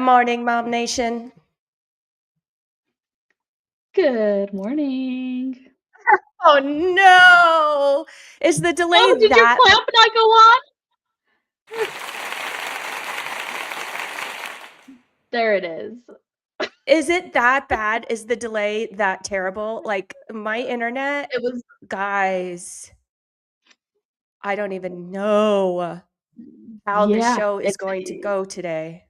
morning, Mom Nation. Good morning. Oh no! Is the delay Oh, did your clap not go on? There it is. Is it that bad? Is the delay that terrible? Like my internet, It was guys, I don't even know how the show is going to go today.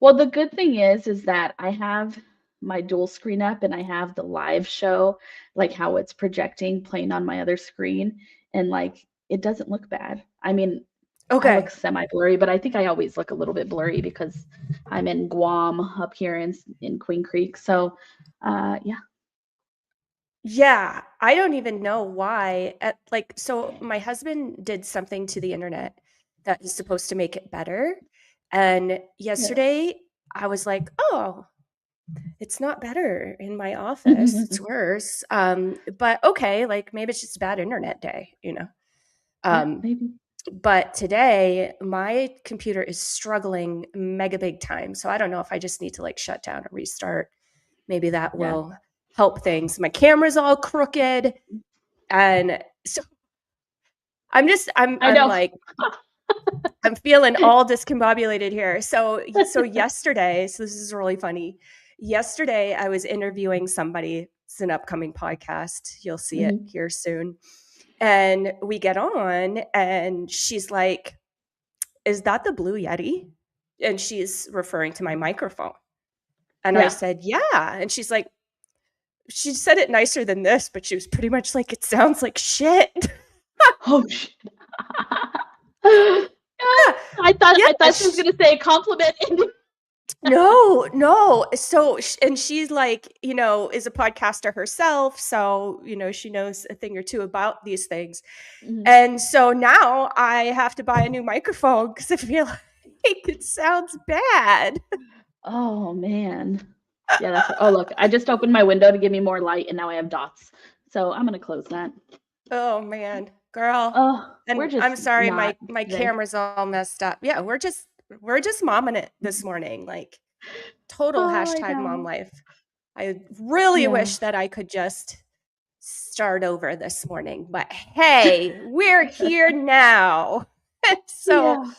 Well, the good thing is that I have my dual screen up and I have the live show, like how it's projecting, playing on my other screen, and like it doesn't look bad. I mean, I look Okay. semi-blurry, but I think I always look a little bit blurry because I'm in Guam up here in Queen Creek. So, yeah. Yeah, I don't even know why. So my husband did something to the internet that is supposed to make it better. And yesterday I was like, oh, it's not better in my office. It's worse. But okay, like maybe it's just a bad internet day, Yeah, maybe. But today my computer is struggling mega big time. So I don't know if I just need to like shut down and restart. Maybe that Yeah. will help things. My camera's all crooked. And so I'm like, I'm feeling all discombobulated here. So yesterday, so this is really funny. Yesterday, I was interviewing somebody. It's an upcoming podcast. You'll see it here soon. And we get on, and she's like, "Is that the Blue Yeti?" And she's referring to my microphone. And I said, "Yeah." And she's like, she said it nicer than this, but she was pretty much like, "It sounds like shit." Oh shit. I thought she was gonna say a compliment. No. So, and she's like, is a podcaster herself. So, she knows a thing or two about these things. And so now I have to buy a new microphone because I feel like it sounds bad. Oh man. Yeah, oh look, I just opened my window to give me more light and now I have dots. So I'm gonna close that. Oh man, girl. Oh, And we're just I'm sorry, my today. camera's all messed up. Yeah, we're just momming it this morning. Like total hashtag mom life. I really wish that I could just start over this morning, but hey, we're here now. So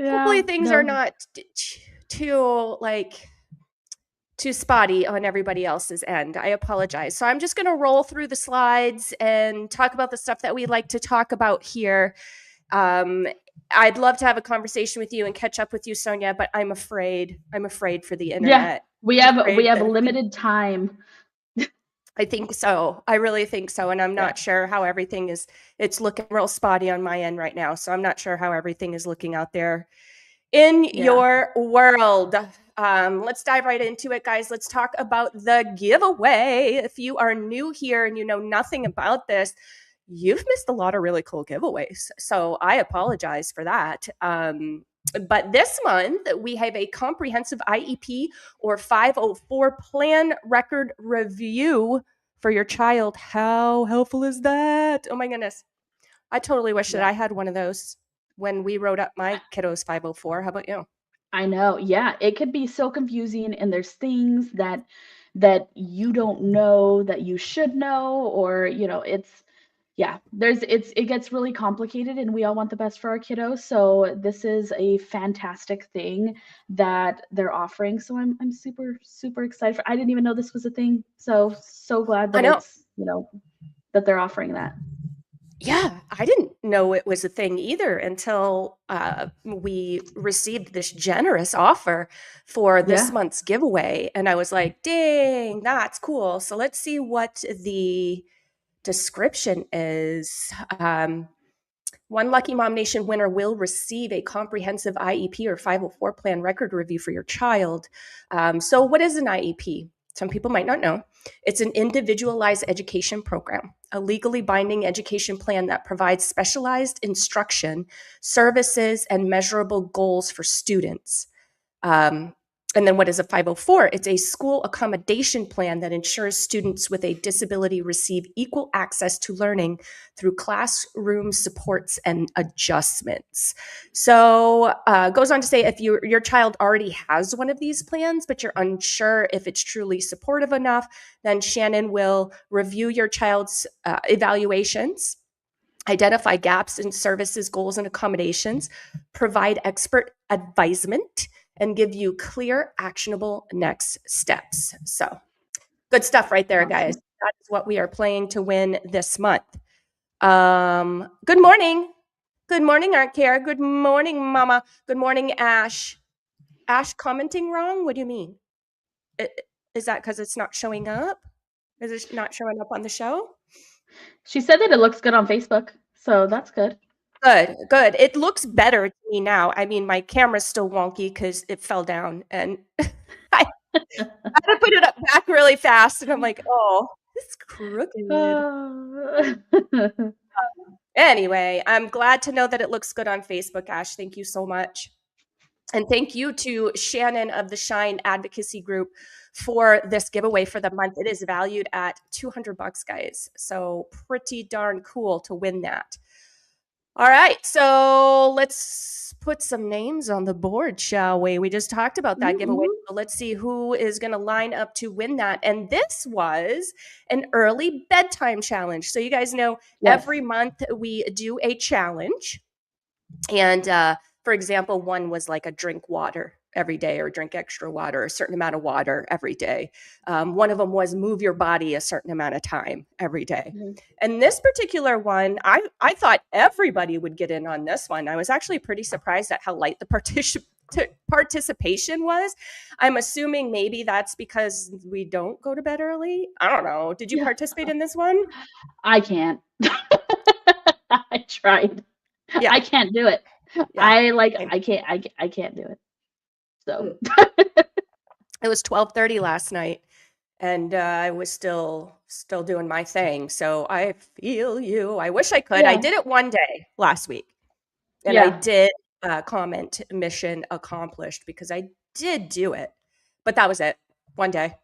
hopefully things are not too spotty on everybody else's end. I apologize. So I'm just going to roll through the slides and talk about the stuff that we like to talk about here. I'd love to have a conversation with you and catch up with you, Sonia, but I'm afraid for the internet. Yeah, we have limited time. I think so. I really think so. And I'm not sure how everything is. It's looking real spotty on my end right now. So I'm not sure how everything is looking out there in your world. Let's dive right into it, guys. Let's talk about the giveaway. If you are new here and you know nothing about this, you've missed a lot of really cool giveaways. So I apologize for that. But this month, we have a comprehensive IEP or 504 plan record review for your child. How helpful is that? Oh my goodness. I totally wish that I had one of those when we wrote up my kiddo's 504. How about you? I know. Yeah, it could be so confusing and there's things that you don't know that you should know, or it gets really complicated and we all want the best for our kiddos. So this is a fantastic thing that they're offering. So I'm super, super excited I didn't even know this was a thing. So glad that it's, that they're offering that. Yeah, I didn't know it was a thing either until we received this generous offer for this month's giveaway. And I was like, dang, that's cool. So let's see what the description is. One lucky Mom Nation winner will receive a comprehensive IEP or 504 plan record review for your child. So what is an IEP? Some people might not know. It's an individualized education program, a legally binding education plan that provides specialized instruction, services, and measurable goals for students. And then what is a 504? It's a school accommodation plan that ensures students with a disability receive equal access to learning through classroom supports and adjustments. So goes on to say, if your child already has one of these plans, but you're unsure if it's truly supportive enough, then Shannon will review your child's evaluations, identify gaps in services, goals, and accommodations, provide expert advisement, and give you clear, actionable next steps. So good stuff right there, guys. That is what we are playing to win this month. Good morning. Good morning, Aunt Kara. Good morning, Mama. Good morning, Ash. Ash commenting wrong? What do you mean? Is that because it's not showing up? Is it not showing up on the show? She said that it looks good on Facebook, so that's good. Good. It looks better to me now. I mean, my camera's still wonky because it fell down, and I had to put it up back really fast, and I'm like, oh, it's crooked. Anyway, I'm glad to know that it looks good on Facebook, Ash. Thank you so much. And thank you to Shannon of the Shine Advocacy Group for this giveaway for the month. It is valued at $200, guys. So pretty darn cool to win that. All right, so let's put some names on the board, shall we? We just talked about that giveaway. So let's see who is going to line up to win that. And this was an early bedtime challenge. So you guys know every month we do a challenge. And for example, one was like a drink water every day or drink extra water, a certain amount of water every day. One of them was move your body a certain amount of time every day. And this particular one, I thought everybody would get in on this one. I was actually pretty surprised at how light the participation was. I'm assuming maybe that's because we don't go to bed early. I don't know. Did you participate in this one? I can't. I tried. Yeah. I can't do it. Yeah. I can't do it. So it was 12:30 last night, and I was still doing my thing. So I feel you. I wish I could. I did it one day last week, and I did comment mission accomplished because I did do it, but that was it. One day.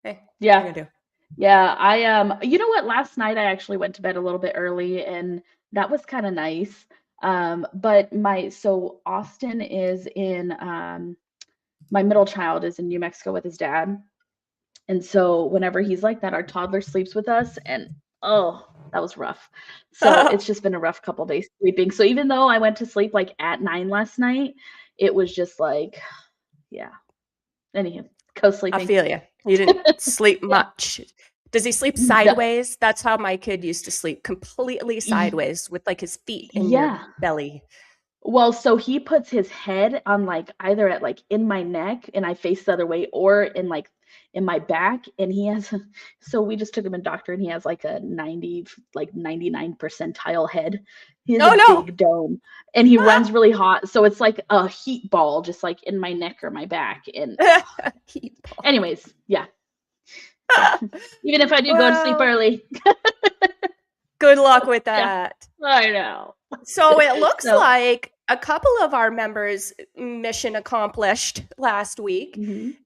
Hey, what are you gonna do? Yeah, you know what? Last night I actually went to bed a little bit early, and that was kind of nice. But so Austin is in my middle child is in New Mexico with his dad. And so whenever he's like that, our toddler sleeps with us, and that was rough. So it's just been a rough couple days sleeping. So even though I went to sleep like at 9 last night, it was just like, Anywho, co-sleeping. I feel you. You didn't sleep much. Does he sleep sideways? That's how my kid used to sleep, completely sideways with like his feet in your belly. Well, so he puts his head on like either at like in my neck and I face the other way, or in like in my back. And he has, so we just took him to the doctor, and he has like a 99 percentile head. He has a big dome, and he runs really hot. So it's like a heat ball, just like in my neck or my back. And heat ball. Anyways, even if I do go to sleep early. Good luck with that. I know. So it looks like a couple of our members mission accomplished last week.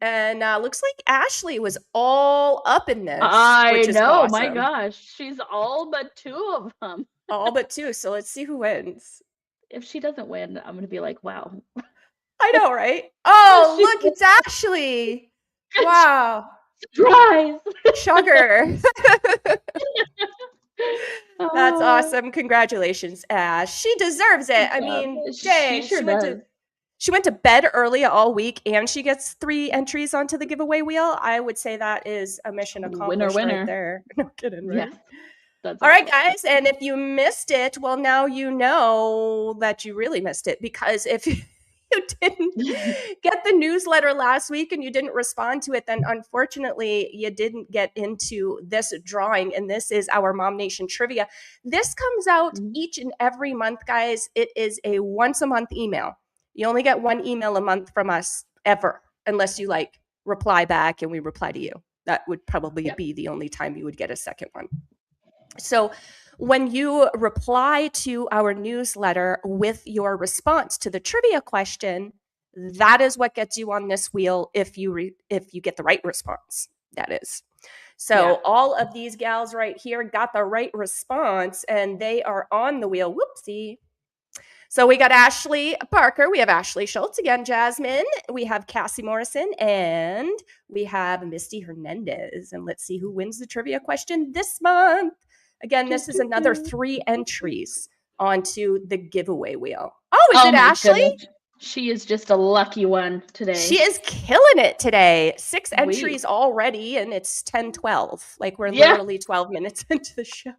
And looks like Ashley was all up in this. I know. Awesome. My gosh. She's all but 2 of them. All but 2. So let's see who wins. If she doesn't win, I'm going to be like, wow. I know, right? Oh, look, it's Ashley. Wow. Surprise. Sugar. That's awesome. Congratulations, Ash. She deserves it. I mean, dang, she went to bed early all week, and she gets 3 entries onto the giveaway wheel. I would say that is a mission accomplished right there. No kidding, right? All right, guys. And if you missed it, well, now you know that you really missed it, because if you didn't get the newsletter last week and you didn't respond to it, then unfortunately you didn't get into this drawing. And this is our Mom Nation trivia. This comes out each and every month, guys. It is a once a month email. You only get 1 email a month from us ever, unless you like reply back and we reply to you. That would probably be the only time you would get a second one. So when you reply to our newsletter with your response to the trivia question, That is what gets you on this wheel if you get the right response, that is. So all of these gals right here got the right response, and they are on the wheel. Whoopsie. So we got Ashley Parker, we have Ashley Schultz, again, Jasmine, we have Cassie Morrison, and we have Misty Hernandez. And let's see who wins the trivia question this month. Again, this is another 3 entries onto the giveaway wheel. Oh, is it Ashley? Goodness. She is just a lucky one today. She is killing it today. 6 entries already, and it's 10:12. Like, we're literally 12 minutes into the show.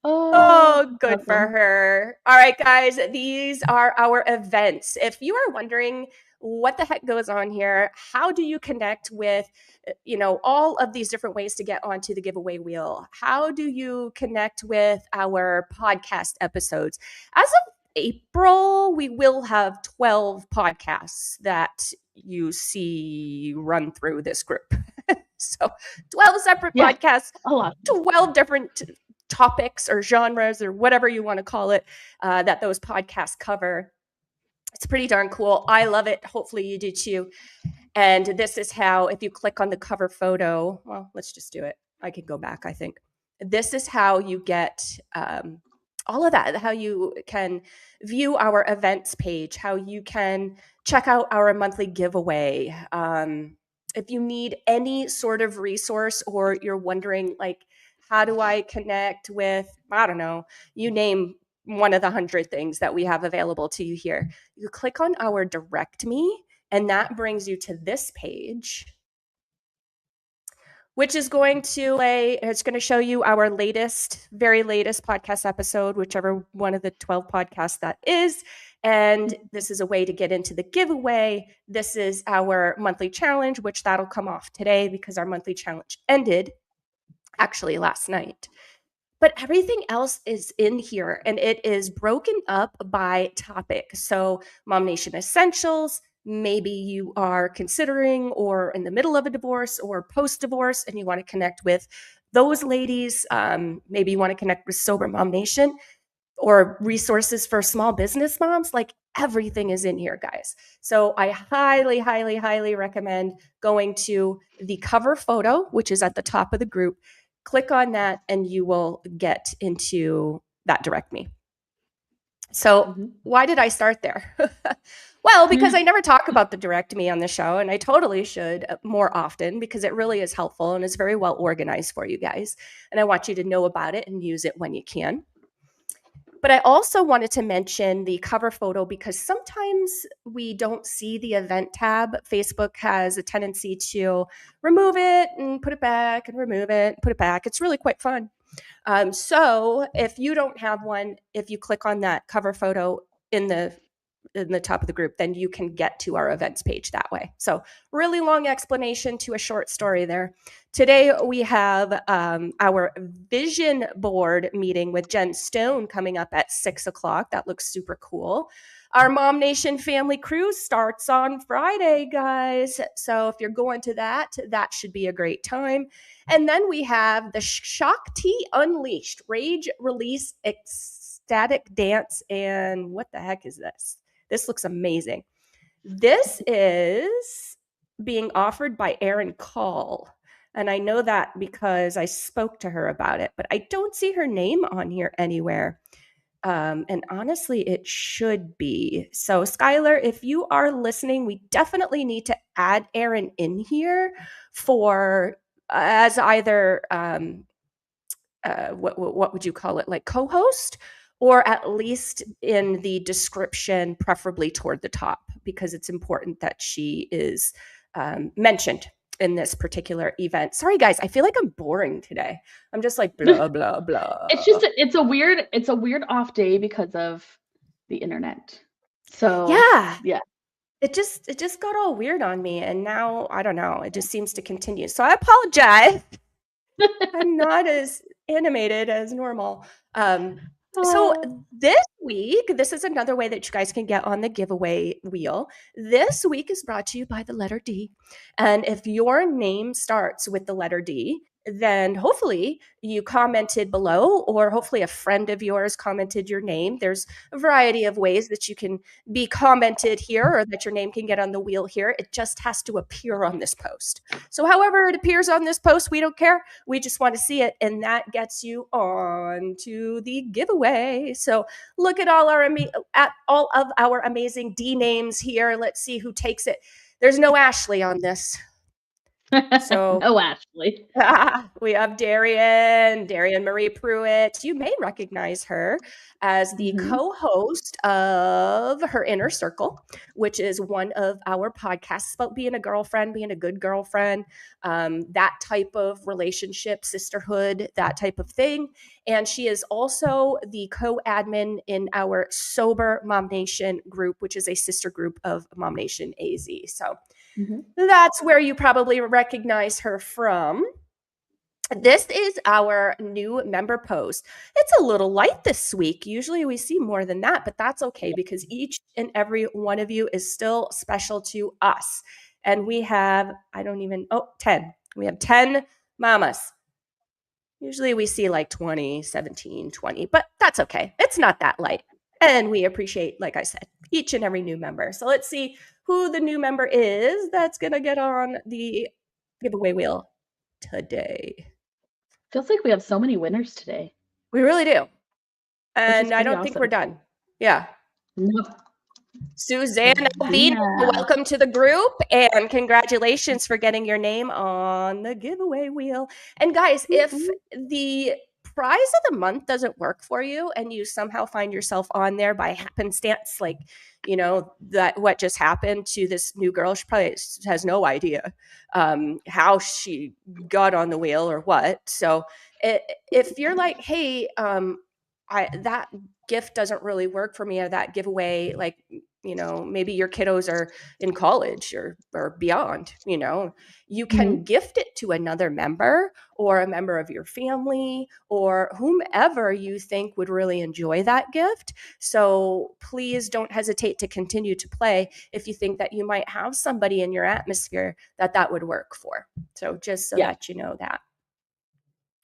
Oh, good for her. All right, guys, these are our events. If you are wondering what the heck goes on here, how do you connect with, all of these different ways to get onto the giveaway wheel? How do you connect with our podcast episodes? As of April, we will have 12 podcasts that you see run through this group. So 12 separate podcasts, 12 different topics or genres or whatever you want to call it that those podcasts cover. It's pretty darn cool. I love it. Hopefully you do too. And this is how, if you click on the cover photo, well, let's just do it. I can go back, I think. This is how you get all of that, how you can view our events page, how you can check out our monthly giveaway. If you need any sort of resource, or you're wondering, like, how do I connect with, I don't know, you name one of the 100 things that we have available to you here. You click on our Direct Me, and that brings you to this page, which is going to it's going to show you our very latest podcast episode, whichever one of the 12 podcasts that is. And this is a way to get into the giveaway. This is our monthly challenge, which that'll come off today because our monthly challenge ended actually last night. But everything else is in here, and it is broken up by topic. So MOMnation Essentials, maybe you are considering or in the middle of a divorce or post-divorce, and you want to connect with those ladies. Maybe you want to connect with Sober MOMnation, or resources for small business moms. Like, everything is in here, guys. So I highly, highly, highly recommend going to the cover photo, which is at the top of the group. Click on that and you will get into that Direct Me. So why did I start there? Well, because I never talk about the Direct Me on the show, and I totally should more often, because it really is helpful and is very well organized for you guys. And I want you to know about it and use it when you can. But I also wanted to mention the cover photo because sometimes we don't see the event tab. Facebook has a tendency to remove it and put it back and remove it and put it back. It's really quite fun. So if you don't have one, if you click on that cover photo in the top of the group, then you can get to our events page that way. So really long explanation to a short story there. Today we have our vision board meeting with Jen Stone coming up at 6 o'clock. That looks super cool. Our MOMnation family cruise starts on Friday, guys. So if you're going to that, that should be a great time. And then we have the 𝐒𝐲𝐞𝐡 Unleashed, Rage, Release, Ecstatic Dance, and what the heck is this? This looks amazing. This is being offered by Erin Call. And I know that because I spoke to her about it, but I don't see her name on here anywhere. And honestly, it should be. So Skylar, if you are listening, we definitely need to add Erin in here for as either, what would you call it? Like co-host, or at least in the description, preferably toward the top, because it's important that she is mentioned in this particular event. Sorry, guys, I feel like I'm boring today. I'm just like blah, blah, blah. It's a weird off day because of the internet. So yeah. It just got all weird on me, and now I don't know. It just seems to continue. So I apologize. I'm not as animated as normal. So this week, this is another way that you guys can get on the giveaway wheel. This week is brought to you by the letter D. And if your name starts with the letter D, then hopefully you commented below, or hopefully a friend of yours commented your name. There's a variety of ways that you can be commented here, or that your name can get on the wheel here. It just has to appear on this post. So however it appears on this post, we don't care. We just want to see it, and that gets you on to the giveaway. So look at all of our amazing D names here. Let's see who takes it. There's no Ashley on this. So no, Ashley. We have Darian Marie Pruitt. You may recognize her as the co-host of Her Inner Circle, which is one of our podcasts about being a girlfriend, being a good girlfriend, that type of relationship, sisterhood, that type of thing. And she is also the co-admin in our Sober MOMnation group, which is a sister group of MOMnationAZ. So that's where you probably recognize her from. This is our new member post. It's a little light this week. Usually we see more than that, but that's okay, because each and every one of you is still special to us. And we have, 10. We have 10 mamas. Usually we see like 20, 17, 20, but that's okay. It's not that light. And we appreciate, like I said, each and every new member. So let's see who the new member is that's going to get on the giveaway wheel today. Feels like we have so many winners today. We really do. And I don't think we're done. Yeah. No. Susanna, welcome to the group, and congratulations for getting your name on the giveaway wheel. And guys, if the prize of the month doesn't work for you and you somehow find yourself on there by happenstance, like, that what just happened to this new girl, she probably has no idea how she got on the wheel or what. So if you're like, hey, that gift doesn't really work for me, or that giveaway, like, maybe your kiddos are in college or beyond, you can gift it to another member, or a member of your family, or whomever you think would really enjoy that gift. So please don't hesitate to continue to play if you think that you might have somebody in your atmosphere that would work for. So just so that you know that.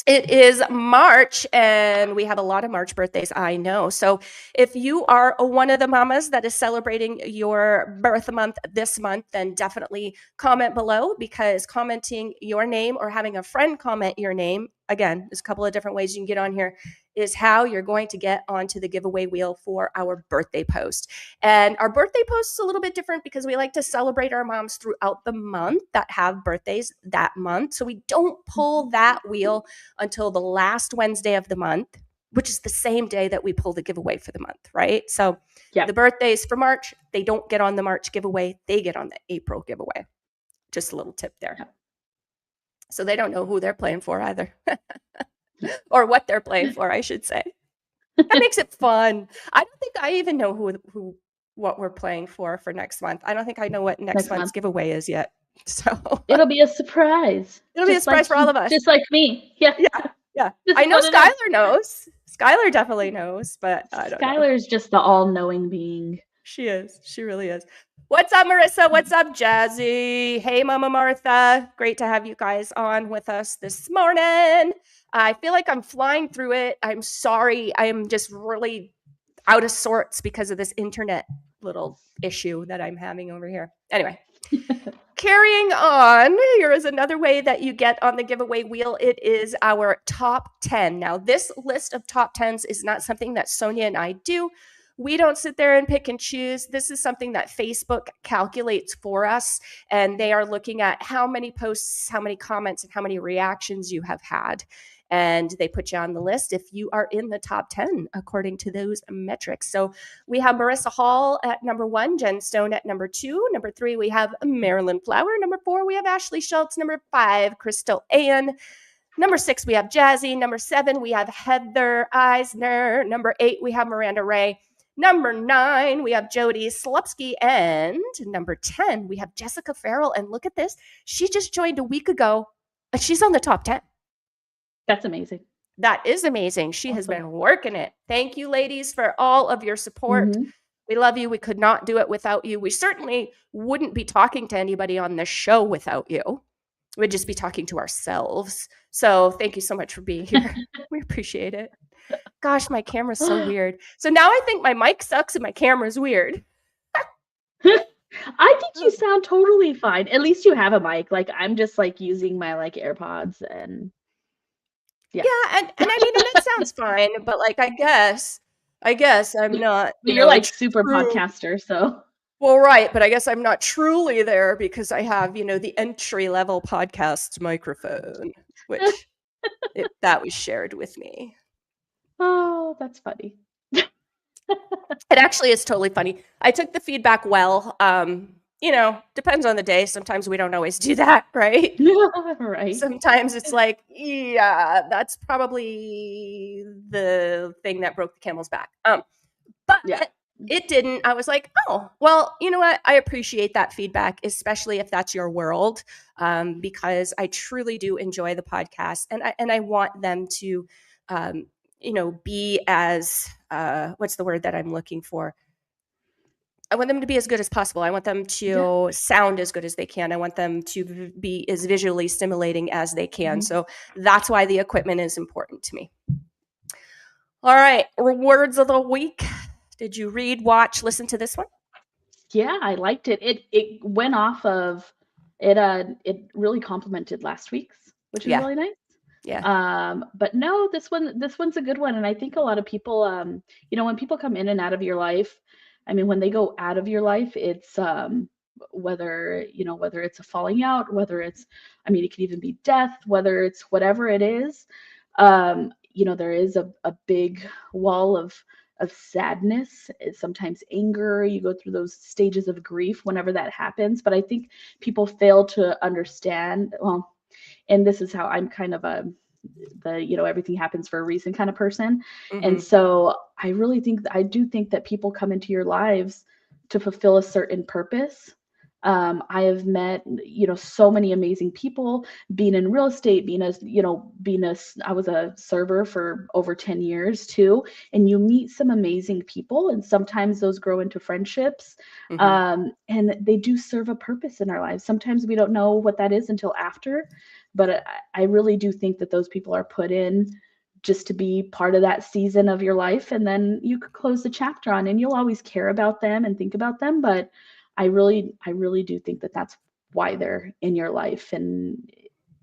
It is March, and we have a lot of March birthdays, I know. So if you are one of the mamas that is celebrating your birth month this month, then definitely comment below, because commenting your name or having a friend comment your name, again, there's a couple of different ways you can get on here, is how you're going to get onto the giveaway wheel for our birthday post. And our birthday post is a little bit different because we like to celebrate our moms throughout the month that have birthdays that month. So we don't pull that wheel until the last Wednesday of the month, which is the same day that we pull the giveaway for the month, right? So the birthdays for March, they don't get on the March giveaway. They get on the April giveaway. Just a little tip there. So they don't know who they're playing for either. Or what they're playing for, I should say. That makes it fun. I don't think I even know what we're playing for next month. I don't think I know what next month's giveaway is yet. So it'll be a surprise. It'll be a surprise for all of us. Just like me. Yeah. I know Skylar knows. Skylar definitely knows, but I don't know. Skylar's just the all-knowing being. She is. She really is. What's up, Marissa? What's up, Jazzy? Hey, Mama Martha. Great to have you guys on with us this morning. I feel like I'm flying through it. I'm sorry. I am just really out of sorts because of this internet little issue that I'm having over here. Anyway, carrying on, here is another way that you get on the giveaway wheel. It is our top 10. Now, this list of top 10s is not something that Sonia and I do. We don't sit there and pick and choose. This is something that Facebook calculates for us, and they are looking at how many posts, how many comments, and how many reactions you have had. And they put you on the list if you are in the top 10, according to those metrics. So we have Marissa Hall at number 1, Jen Stone at number 2. Number 3, we have Marilyn Flower. Number 4, we have Ashley Schultz. Number 5, Crystal Ann. Number 6, we have Jazzy. Number 7, we have Heather Eisner. Number 8, we have Miranda Ray. Number 9, we have Jody Slupsky. And number 10, we have Jessica Farrell. And look at this. She just joined a week ago. She's on the top 10. That's amazing. That is amazing. She has been working it. Thank you, ladies, for all of your support. We love you. We could not do it without you. We certainly wouldn't be talking to anybody on this show without you. we'd just be talking to ourselves. So thank you so much for being here. We appreciate it. Gosh, my camera's so weird. So now I think my mic sucks and my camera's weird. I think you sound totally fine. At least you have a mic. Like, I'm just like using my like AirPods and yeah. And I mean, and it sounds fine, but like I guess I'm not, But you're like super podcaster, so. Well, right, but I guess I'm not truly there because I have, the entry level podcast microphone, which that was shared with me. Oh, that's funny. It actually is totally funny. I took the feedback well. Depends on the day. Sometimes we don't always do that, right? Right. Sometimes it's like, yeah, that's probably the thing that broke the camel's back. But yeah. It didn't. I was like, oh, well, you know what? I appreciate that feedback, especially if that's your world, because I truly do enjoy the podcast, and I want them to, be as what's the word that I'm looking for? I want them to be as good as possible. I want them to sound as good as they can. I want them to be as visually stimulating as they can. Mm-hmm. So that's why the equipment is important to me. All right, words of the week. Did you read, watch, listen to this one? Yeah, I liked it. It went off of it. It really complimented last week's, which is really nice. Yeah. But no, this one's a good one, and I think a lot of people, when people come in and out of your life, I mean, when they go out of your life, it's whether it's a falling out, whether it's, I mean, it could even be death, whether it's whatever it is, there is a big wall of sadness, sometimes anger. You go through those stages of grief whenever that happens. But I think people fail to understand, well, and this is how I'm kind of everything happens for a reason kind of person. Mm-hmm. And so I do think that people come into your lives to fulfill a certain purpose. I have met, so many amazing people, being in real estate, I was a server for over 10 years too. And you meet some amazing people, and sometimes those grow into friendships. Mm-hmm. And they do serve a purpose in our lives. Sometimes we don't know what that is until after, but I really do think that those people are put in just to be part of that season of your life. And then you could close the chapter on, and you'll always care about them and think about them. But I really do think that that's why they're in your life. And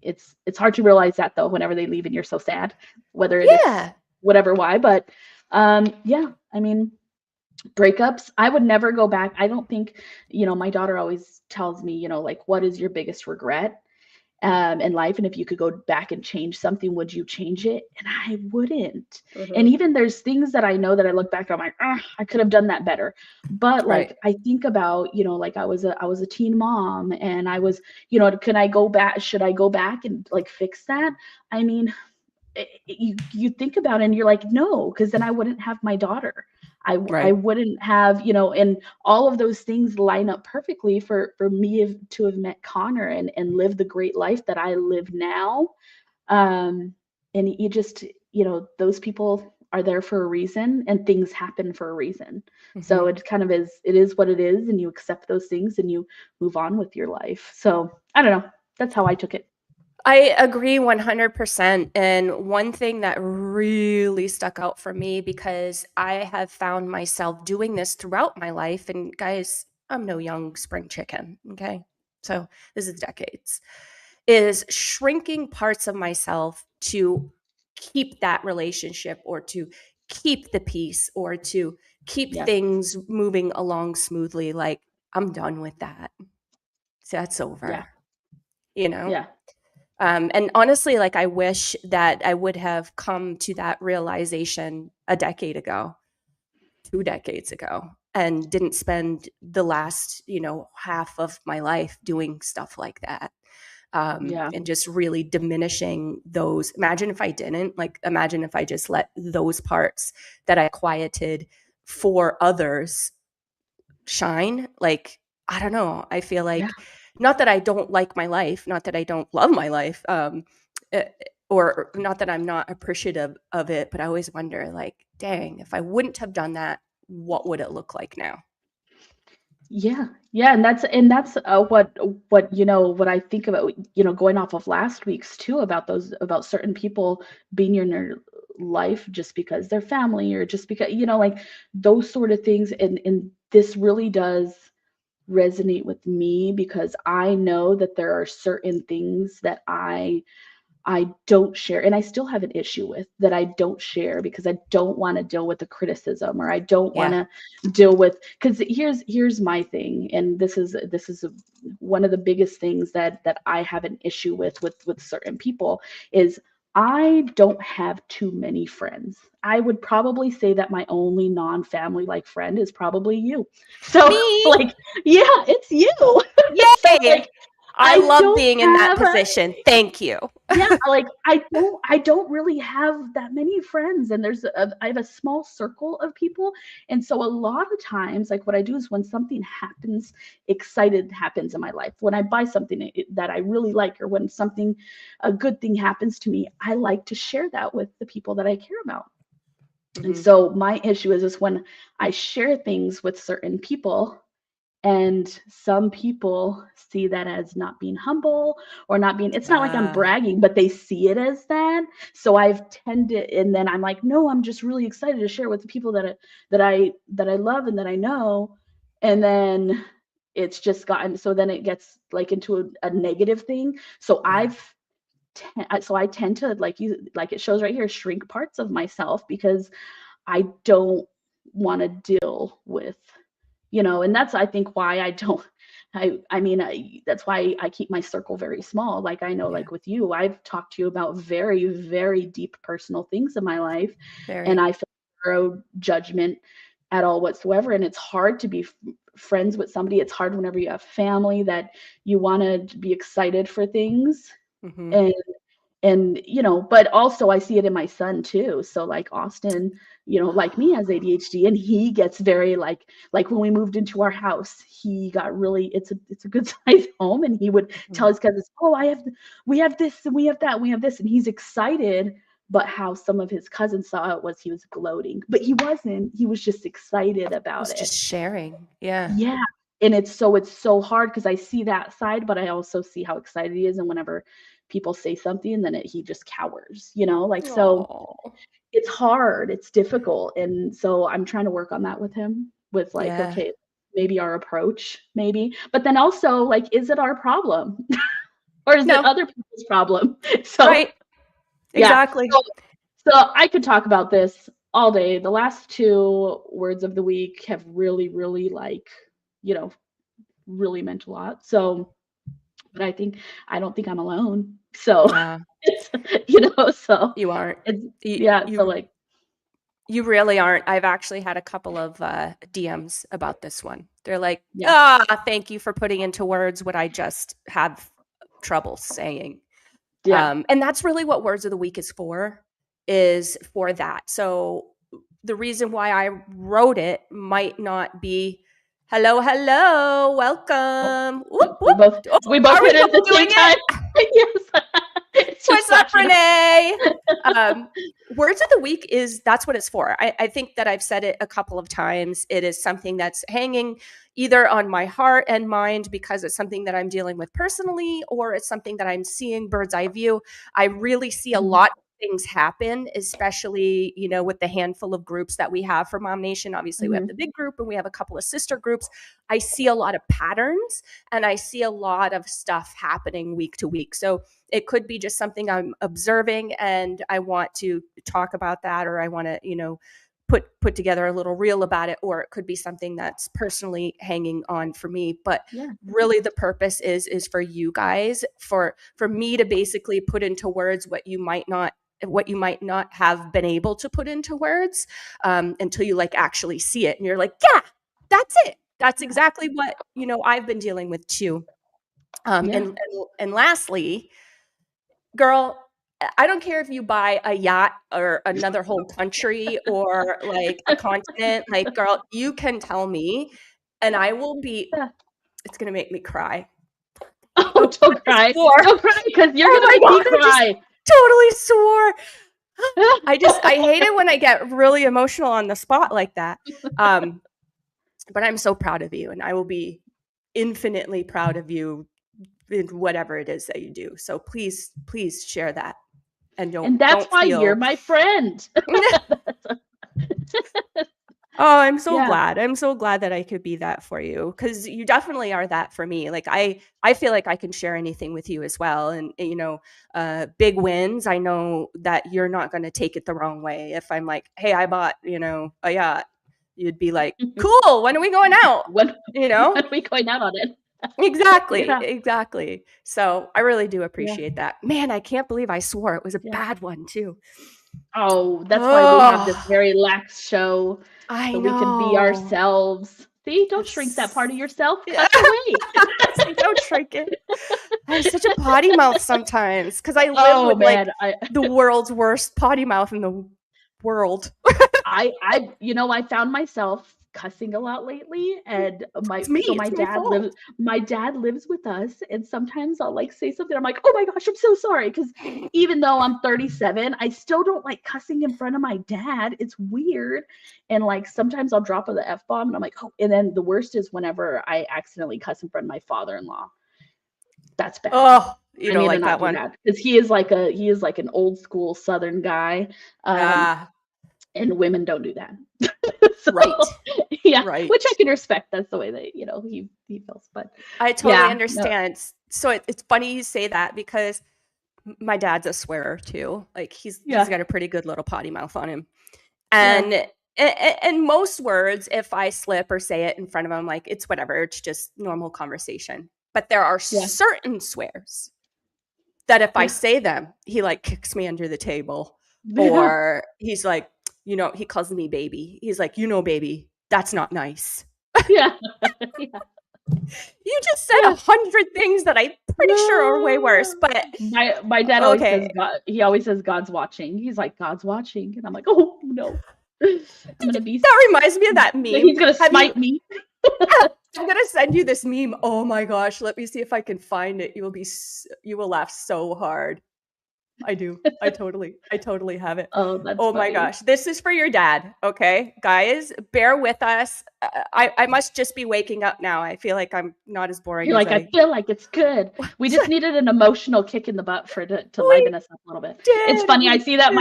it's hard to realize that, though, whenever they leave and you're so sad, whether it's whatever, why. But I mean, breakups, I would never go back. I don't think, my daughter always tells me, like, what is your biggest regret in life? And if you could go back and change something, would you change it? And I wouldn't. Mm-hmm. And even there's things that I know that I look back, I'm like, I could have done that better. But like, I think about, like I was a teen mom, and I was, can I go back? Should I go back and like fix that? I mean, you think about it and you're like, no, because then I wouldn't have my daughter. I wouldn't have, and all of those things line up perfectly for me to have met Connor and live the great life that I live now. And you just, those people are there for a reason, and things happen for a reason. Mm-hmm. So it kind of is, it is what it is, and you accept those things and you move on with your life. So I don't know. That's how I took it. I agree 100%. And one thing that really stuck out for me, because I have found myself doing this throughout my life, and guys, I'm no young spring chicken, okay? So this is decades, is shrinking parts of myself to keep that relationship, or to keep the peace, or to keep things moving along smoothly. Like, I'm done with that. So that's over, Yeah. And honestly, like, I wish that I would have come to that realization a decade ago, 2 decades ago, and didn't spend the last, half of my life doing stuff like that. And just really diminishing those. Imagine if I didn't, imagine if I just let those parts that I quieted for others shine. Like, I don't know. I feel like, not that I don't like my life, not that I don't love my life, or not that I'm not appreciative of it, but I always wonder, like, dang, if I wouldn't have done that, what would it look like now? Yeah. Yeah, and that's what what I think about, going off of last week's too, about certain people being in your life just because they're family, or just because, like those sort of things. And this really does resonate with me, because I know that there are certain things that I don't share, and I still have an issue with that. I don't share because I don't want to deal with the criticism, or I don't want Yeah. to deal with, because here's my thing, and this is one of the biggest things that I have an issue with certain people, is I don't have too many friends. I would probably say that my only non-family like friend is probably you. So Me. like, yeah, it's you. So Yay. like, I I love don't being in that have position. Thank you. yeah, like I don't really have that many friends, and I have a small circle of people. And so a lot of times, like what I do is, when something happens, excited happens in my life, when I buy something that I really like, or when a good thing happens to me, I like to share that with the people that I care about. And Mhm. so my issue is when I share things with certain people, and some people see that as not being humble, or not being, it's not like I'm Ah, bragging, but they see it as that. So I've tended, and then I'm like, no, I'm just really excited to share with the people that I love and that I know. And then it's just gotten, so then it gets like into a negative thing. So yeah. I tend to, like it shows right here, shrink parts of myself, because I don't want to deal with, and that's, I think, why I don't, that's why I keep my circle very small. Like, I know, Yeah. like with you, I've talked to you about very, very deep personal things in my life, and Very. I feel zero judgment at all whatsoever. And it's hard to be friends with somebody. It's hard whenever you have family that you want to be excited for things. Mhm. And but also I see it in my son too. So like Austin, like me, has ADHD, and he gets very like when we moved into our house, he got really, it's a good sized home, and he would tell Mhm. his cousins, oh, we have this, and we have that, we have this, and he's excited. But how some of his cousins saw it was he was gloating, but he wasn't. He was just excited about Was it. just sharing. Yeah. Yeah. And it's so hard, because I see that side, but I also see how excited he is. And whenever people say something, and then he just cowers, like, so Oh. it's hard, it's difficult. And so I'm trying to work on that with him, with like, Yeah. okay, maybe our approach, maybe, but then also, like, is it our problem? Or is it No. other people's problem? So Right. yeah. Exactly. So I could talk about this all day. The last two words of the week have really, really, like, you know, really meant a lot. So, but I don't think I'm alone. So Yeah. it's, so You aren't. it's, You yeah. So you like, you really aren't. I've actually had a couple of DMs about this one. They're like, yeah, "Ah, thank you for putting into words what I just have trouble saying." yeah. And that's really what words of the week is for that. So the reason why I wrote it might not be hello, hello, Oh, welcome. Whoop, we whoop. both Oh, we both are we hit it at both the doing same it? time. Yes. It's just What's up, flashing up. Renee? Words of the week that's what it's for. I think that I've said it a couple of times. It is something that's hanging either on my heart and mind because it's something that I'm dealing with personally, or it's something that I'm seeing bird's eye view. I really see a Mhm, lot of things happen, especially, with the handful of groups that we have for Mom Nation. Obviously, we have mhm, the big group and we have a couple of sister groups. I see a lot of patterns and I see a lot of stuff happening week to week. So it could be just something I'm observing and I want to talk about that, or I want to, put together a little reel about it, or it could be something that's personally hanging on for me. But yeah, really the purpose is for you guys, for me to basically put into words what you might not have been able to put into words until you like actually see it and you're like, yeah, that's it. That's yeah, exactly what I've been dealing with too. yeah. And lastly, girl, I don't care if you buy a yacht or another whole country or like a continent. Like, girl, you can tell me, and I will be. Yeah. It's gonna make me cry. Oh, Oh, I don't just cry. swore. Don't cry, because you're Oh gonna my make me god, I just cry. totally swore. I hate it when I get really emotional on the spot like that. Um, but I'm so proud of you, and I will be infinitely proud of you in whatever it is that you do. So please share that, and that's don't why you're feel my friend. Oh, I'm so Yeah. glad. I'm so glad that I could be that for you, because you definitely are that for me. Like I feel like I can share anything with you as well. And big wins, I know that you're not going to take it the wrong way. If I'm like, hey, I bought, a yacht, you'd be like, cool, when are we going out? When You know? are we going out on it? Exactly. Yeah. Exactly. So I really do Yeah. appreciate that. Man, I can't believe I swore. It was a Yeah. bad one too. Oh, that's why we have this very lax show, I so know. we can be ourselves. See, don't shrink that part of yourself. Cut away. Don't shrink it. I have such a potty mouth sometimes because I live Oh with man, the world's worst potty mouth in the world. I found myself cussing a lot lately, and my It's me. It's my fault. my dad lives with us, and sometimes I'll like say something, I'm like, oh my gosh, I'm so sorry, because even though I'm 37, I still don't like cussing in front of my dad. It's weird, and like sometimes I'll drop the F-bomb, and I'm like, oh, and then the worst is whenever I accidentally cuss in front of my father-in-law. That's bad. Oh, you I don't need to like not that do one. that, because he is like an old school Southern guy. And women don't do that. So, right. Yeah, Right. which I can respect. That's the way that he feels. But I totally yeah, understand. no. So it's funny you say that, because my dad's a swearer too. Like he's got a pretty good little potty mouth on him. And most words, if I slip or say it in front of him, like it's whatever, it's just normal conversation. But there are certain swears that if I say them, he like kicks me under the table, or he's like, he calls me baby. He's like, baby, that's not nice. Yeah. You just said 100 things that I'm pretty sure are way worse. But my dad always says he always says God's watching. He's like, God's watching, and I'm like, oh no, I'm gonna be. That reminds me of that meme. He's gonna smite me. I'm gonna send you this meme. Oh my gosh, let me see if I can find it. You will laugh so hard. I do. I totally have it. Oh, that's oh my gosh. This is for your dad. Okay, guys, bear with us. I must just be waking up now. I feel like I'm not as boring. You're like, I feel like it's good. We just needed an emotional kick in the butt to liven us up a little bit. It's funny. I see that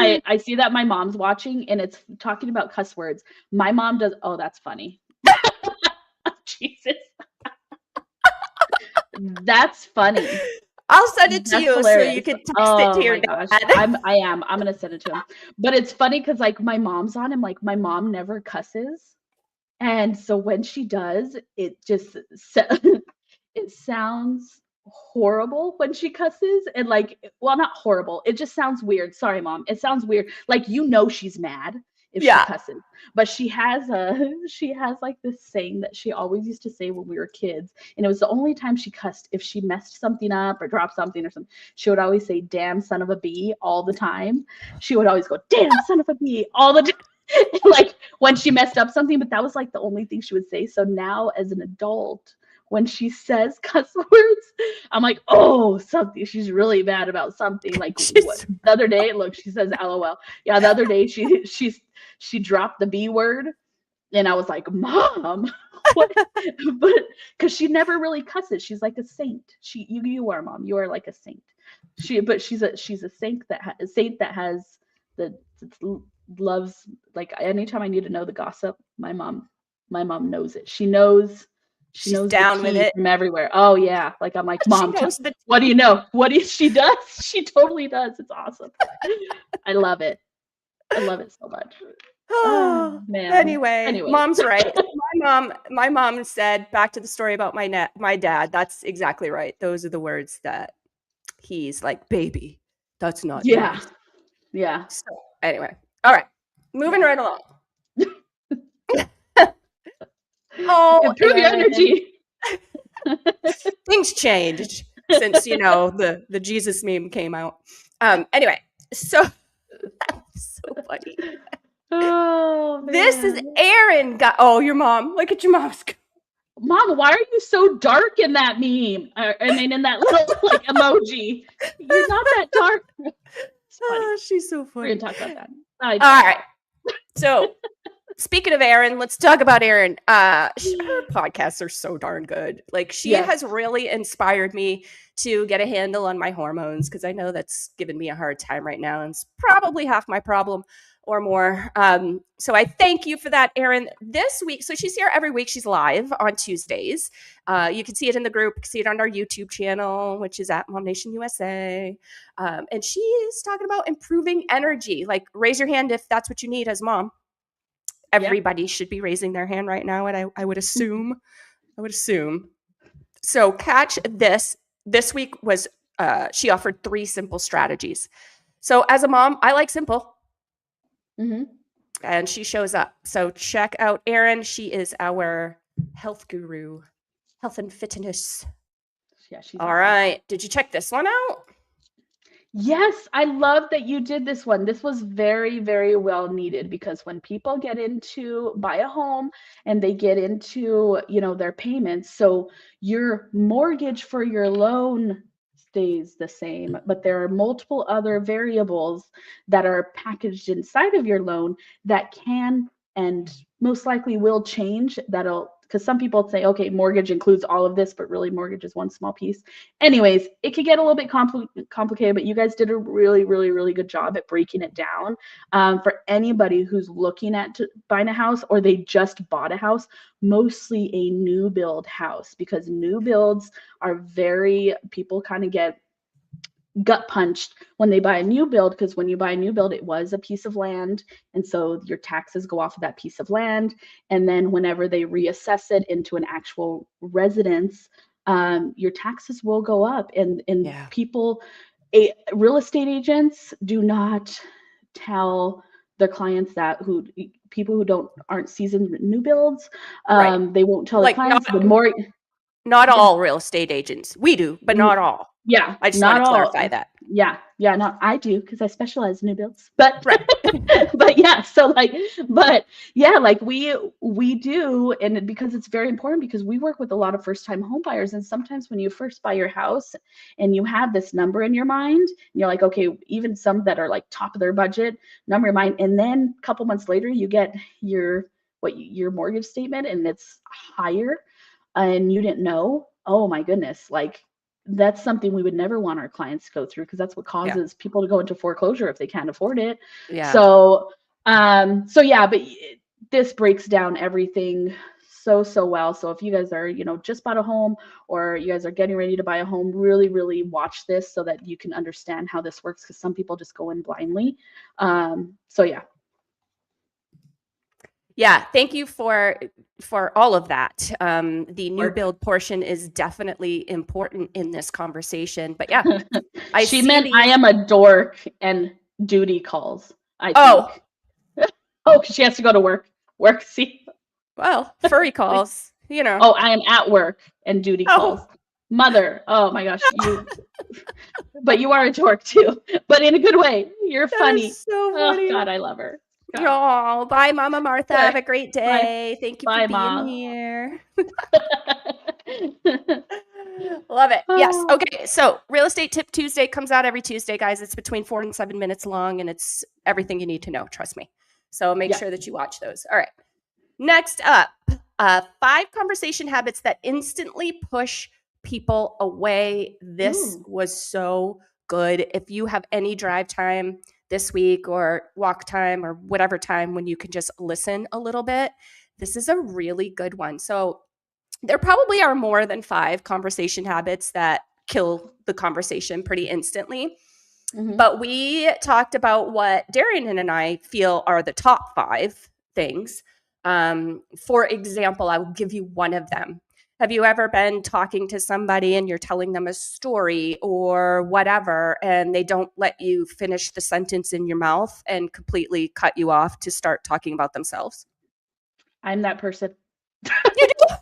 my mom's watching, and it's talking about cuss words. My mom does. Oh, that's funny. Jesus. That's funny. I'll send it to you hilarious. So you can text it to your dad. I'm gonna send it to him. But it's funny because like my mom's on him. Like my mom never cusses, and so when she does, it just it sounds horrible when she cusses, and like, well, not horrible. It just sounds weird. Sorry, Mom. It sounds weird. Like she's mad if she cusses. But she has like this saying that she always used to say when we were kids, and it was the only time she cussed. If she messed something up or dropped something or something, she would always say, damn son of a bee, all the time. She would always go, damn son of a bee, all the time. Like when she messed up something, but that was like the only thing she would say. So now as an adult, when she says cuss words, I'm like, oh, something. She's really mad about something. Like the other day, look, she says LOL. Yeah, the other day she dropped the B word, and I was like, Mom, what? But because she never really cusses. She's like a saint. You are, Mom. You are like a saint. She's a saint that has loves, like, anytime I need to know the gossip, my mom knows it. She knows down with it from everywhere. Oh yeah, like I'm like, Mom, what do you know? She does? She totally does. It's awesome. I love it. I love it so much. Oh man. Anyway, Mom's right. My mom said, back to the story about my dad. That's exactly right. Those are the words that he's like, baby, that's not nice. Yeah. So anyway, all right, moving right along. Improve your energy. Things changed since the Jesus meme came out. Anyway, so that's so funny. Oh man. This is Aaron. Your mom. Look at your mom's. Mom, why are you so dark in that meme? I mean, in that little like emoji. You're not that dark. She's so funny. We're gonna talk about that. All right. So Speaking of Erin, let's talk about Erin. Her podcasts are so darn good. Like, she has really inspired me to get a handle on my hormones, because I know that's given me a hard time right now, and it's probably half my problem or more. So I thank you for that, Erin. This week, so she's here every week. She's live on Tuesdays. You can see it in the group. You can see it on our YouTube channel, which is at MOMnation USA. And she is talking about improving energy. Like, raise your hand if that's what you need as mom. Everybody should be raising their hand right now, and I would assume. So catch this. This week was she offered 3 simple strategies. So as a mom, I like simple. And she shows up. So check out Erin. She is our health guru, health and fitness. Yeah, she's all awesome. Right. Did you check this one out? Yes, I love that you did this one. This was very, very well needed, because when people get into buy a home and they get into, their payments, so your mortgage for your loan stays the same, but there are multiple other variables that are packaged inside of your loan that can and most likely will change. Because some people say, okay, mortgage includes all of this, but really mortgage is one small piece. Anyways, it could get a little bit complicated, but you guys did a really, really, really good job at breaking it down. For anybody who's looking at buying a house, or they just bought a house, mostly a new build house, because new builds are people kind of get gut punched when they buy a new build, because when you buy a new build, it was a piece of land, and so your taxes go off of that piece of land, and then whenever they reassess it into an actual residence, your taxes will go up. And real estate agents do not tell their clients that, people who aren't seasoned new builds, they won't tell the clients. Not all real estate agents. We do, but not all. Yeah, I just want to clarify that. Yeah, no, I do, because I specialize in new builds. But but yeah, so we do, and because it's very important, because we work with a lot of first-time home buyers, and sometimes when you first buy your house and you have this number in your mind, and you're like, okay, even some that are like top of their budget, number in mind, and then a couple months later you get your mortgage statement and it's higher, and you didn't know. Oh my goodness, like, that's something we would never want our clients to go through, because that's what causes people to go into foreclosure if they can't afford it. So but this breaks down everything so well. So if you guys are, just bought a home, or you guys are getting ready to buy a home, really, really watch this so that you can understand how this works, because some people just go in blindly. Yeah, thank you for all of that. The new build portion is definitely important in this conversation. But yeah, I am a dork and duty calls. Oh, because she has to go to work. See. Well, furry calls. Oh, I am at work and duty calls. Mother. Oh my gosh, but you are a dork too, but in a good way. You're funny. So funny. Oh God, I love her. Oh, bye, Mama Martha. Have a great day. Bye. Thank you for being Mom. Here. Love it. Yes. Okay. So Real Estate Tip Tuesday comes out every Tuesday, guys. It's between 4 and 7 minutes long, and it's everything you need to know. Trust me. So make sure that you watch those. All right. Next up, 5 conversation habits that instantly push people away. This was so good. If you have any drive time this week, or walk time, or whatever time when you can just listen a little bit, this is a really good one. So there probably are more than 5 conversation habits that kill the conversation pretty instantly. But we talked about what Darian and I feel are the top 5 things. For example, I will give you one of them. Have you ever been talking to somebody and you're telling them a story or whatever, and they don't let you finish the sentence in your mouth and completely cut you off to start talking about themselves? I'm that person. You do?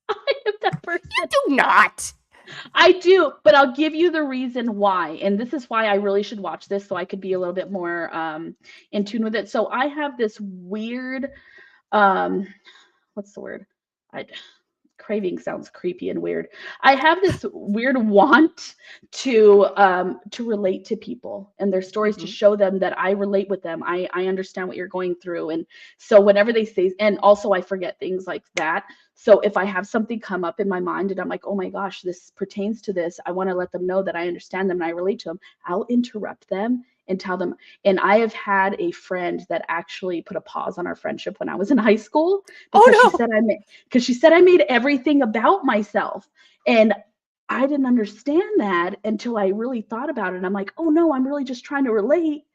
I am that person. You do not. I do, but I'll give you the reason why. And this is why I really should watch this, so I could be a little bit more in tune with it. So I have this weird, what's the word? craving sounds creepy and weird. I have this weird want to relate to people and their stories, to Mhm. show them that I relate with them. I understand what you're going through. And so whenever they say, and also I forget things like that. So if I have something come up in my mind and I'm like, oh my gosh, this pertains to this, I want to let them know that I understand them and I relate to them. I'll interrupt them and tell them. And I have had a friend that actually put a pause on our friendship when I was in high school because Oh, no. she said I made everything about myself. And I didn't understand that until I really thought about it. I'm like, oh no, I'm really just trying to relate.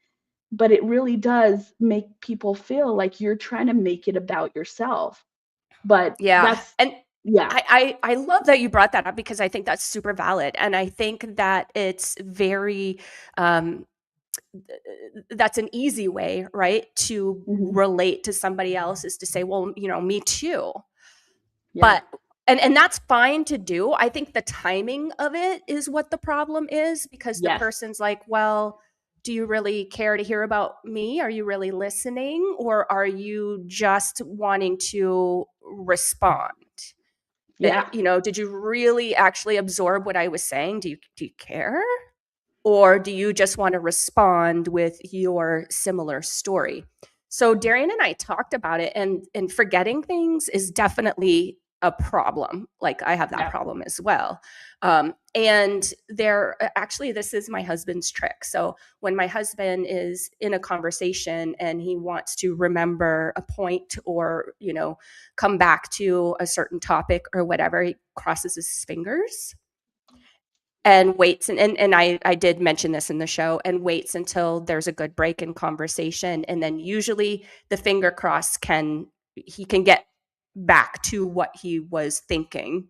But it really does make people feel like you're trying to make it about yourself. But Yeah, that's, and yeah. I love that you brought that up because I think that's super valid, and I think that it's very, um, that's an easy way, right, to Hmm. relate to somebody else is to say, "Well, me too." Yeah. But and that's fine to do. I think the timing of it is what the problem is because the Yes. person's like, "Well, do you really care to hear about me? Are you really listening? Or are you just wanting to respond? Yeah. Did you really actually absorb what I was saying? Do you care? Or do you just want to respond with your similar story?" So Darian and I talked about it, and forgetting things is definitely a problem. Like I have that Yeah. problem as well. And actually, this is my husband's trick. So when my husband is in a conversation and he wants to remember a point or come back to a certain topic or whatever, he crosses his fingers and waits, and I did mention this in the show, and waits until there's a good break in conversation, and then usually the finger cross he can get back to what he was thinking.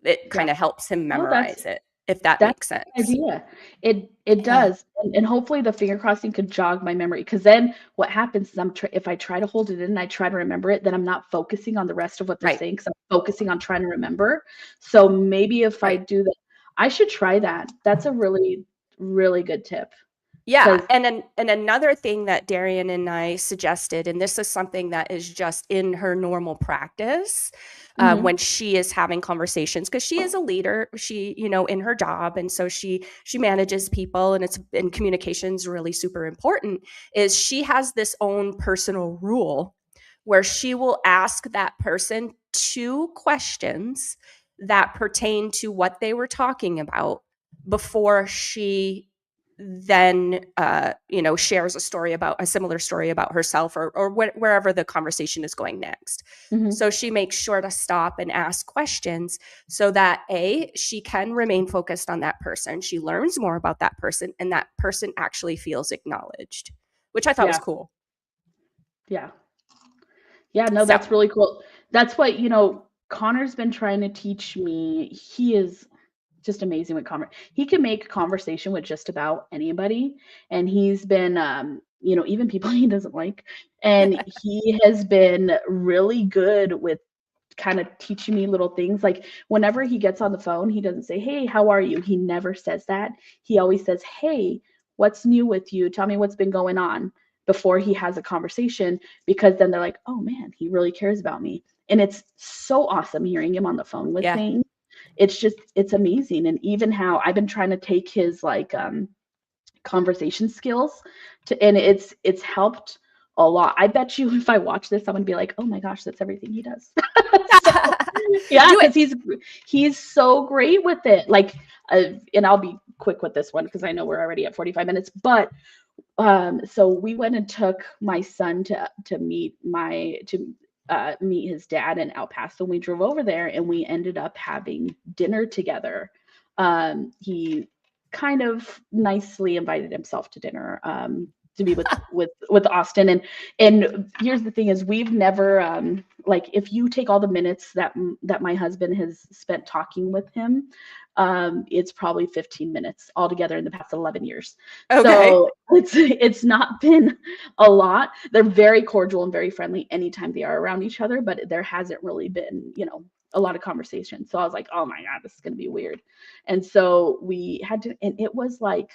It Yeah. kind of helps him No, memorize it, if that that's makes a sense. good idea. It Yeah. does. And hopefully the finger crossing could jog my memory, because then what happens is if I try to hold it in and I try to remember it, then I'm not focusing on the rest of what they're Right. saying because I'm focusing on trying to remember. So maybe if I Right. do that, I should try that. That's a really, really good tip. Yeah, Because and another thing that Darian and I suggested, and this is something that is just in her normal practice, when she is having conversations, because she is a leader, she in her job, and so she manages people, and communication's really super important. Is she has this own personal rule where she will ask that person two questions that pertain to what they were talking about before she then shares a similar story about herself or wherever the conversation is going next. Mhm. So she makes sure to stop and ask questions so that she can remain focused on that person, she learns more about that person, and that person actually feels acknowledged, which I thought was Yeah. cool. Yeah. Yeah, no, So that's really cool. That's what, Connor's been trying to teach me. He is just amazing with he can make conversation with just about anybody. And he's been, even people he doesn't like. And he has been really good with kind of teaching me little things. Like whenever he gets on the phone, he doesn't say, "Hey, how are you?" He never says that. He always says, "Hey, what's new with you? Tell me what's been going on," before he has a conversation, because then they're like, "Oh man, he really cares about me." And it's so awesome hearing him on the phone with yeah. things. It's amazing. And even how I've been trying to take his like conversation skills and it's helped a lot. I bet you if I watch this, I'm gonna be like, oh my gosh, that's everything he does. So yeah, Do it. because he's so great with it. Like, and I'll be quick with this one because I know we're already at 45 minutes. But so we went and took my son to meet his dad in El Paso. We drove over there and we ended up having dinner together. He kind of nicely invited himself to dinner, to be with Austin. And here's the thing is we've never, like, if you take all the minutes that my husband has spent talking with him, it's probably 15 minutes altogether in the past 11 years. Okay. So it's not been a lot. They're very cordial and very friendly anytime they are around each other, but there hasn't really been, a lot of conversation. So I was like, oh my God, this is going to be weird. And so we had to, and it was like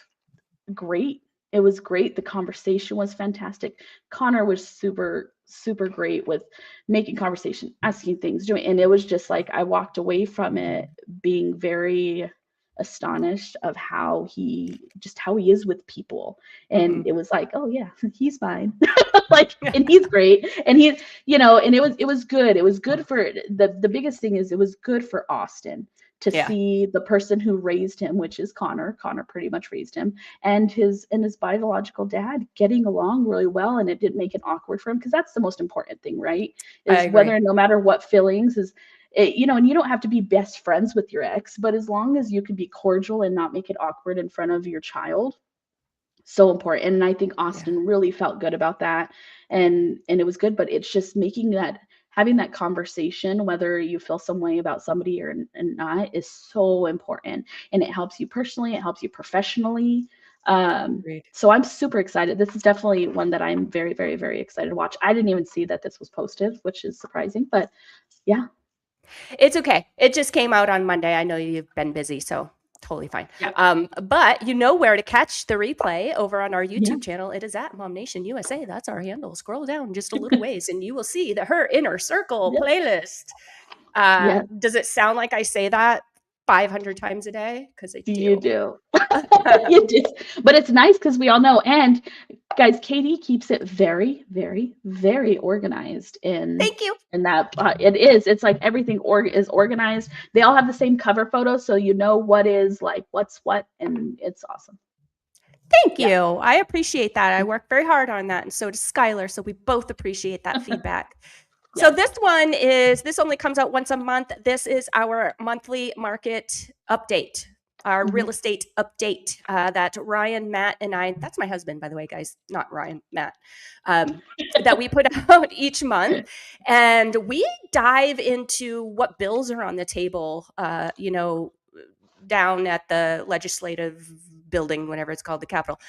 great. It was great. The conversation was fantastic. Connor was super super great with making conversation, asking things, doing, and it was just like I walked away from it being very astonished of how he is with people. And it was like, oh yeah, he's fine. Like, and he's great. And he's, and it was good. It was good for the biggest thing is it was good for Austin to see the person who raised him, which is Connor. Connor pretty much raised him, and his biological dad getting along really well, and it didn't make it awkward for him, because that's the most important thing, right? Is whether, no matter what feelings is, and you don't have to be best friends with your ex, but as long as you can be cordial and not make it awkward in front of your child, so important. And I think Austin really felt good about that, and it was good. But it's just having that conversation, whether you feel some way about somebody or not, is so important, and it helps you personally, it helps you professionally. So I'm super excited. This is definitely one that I'm very, very, very excited to watch. I didn't even see that this was posted, which is surprising, but yeah. It's okay. It just came out on Monday. I know you've been busy, so totally fine. But you know where to catch the replay over on our YouTube channel. It is at MOMnation USA. That's our handle. Scroll down just a little ways and you will see the Her Inner Circle playlist. Does it sound like I say that 500 times a day? Because I do. You do. You do. But it's nice because we all know. And guys, Katie keeps it very, very, very organized Thank you. In that it is. It's like everything is organized. They all have the same cover photo, so you know what is like what's what, and it's awesome. Thank you. I appreciate that. I work very hard on that, and so does Skylar. So we both appreciate that feedback. So this only comes out once a month. This is our monthly market update, our real estate update that Ryan, Matt, and I, that's my husband, by the way, guys, not Ryan, Matt, that we put out each month. And we dive into what bills are on the table, down at the legislative building, whatever it's called, the Capitol.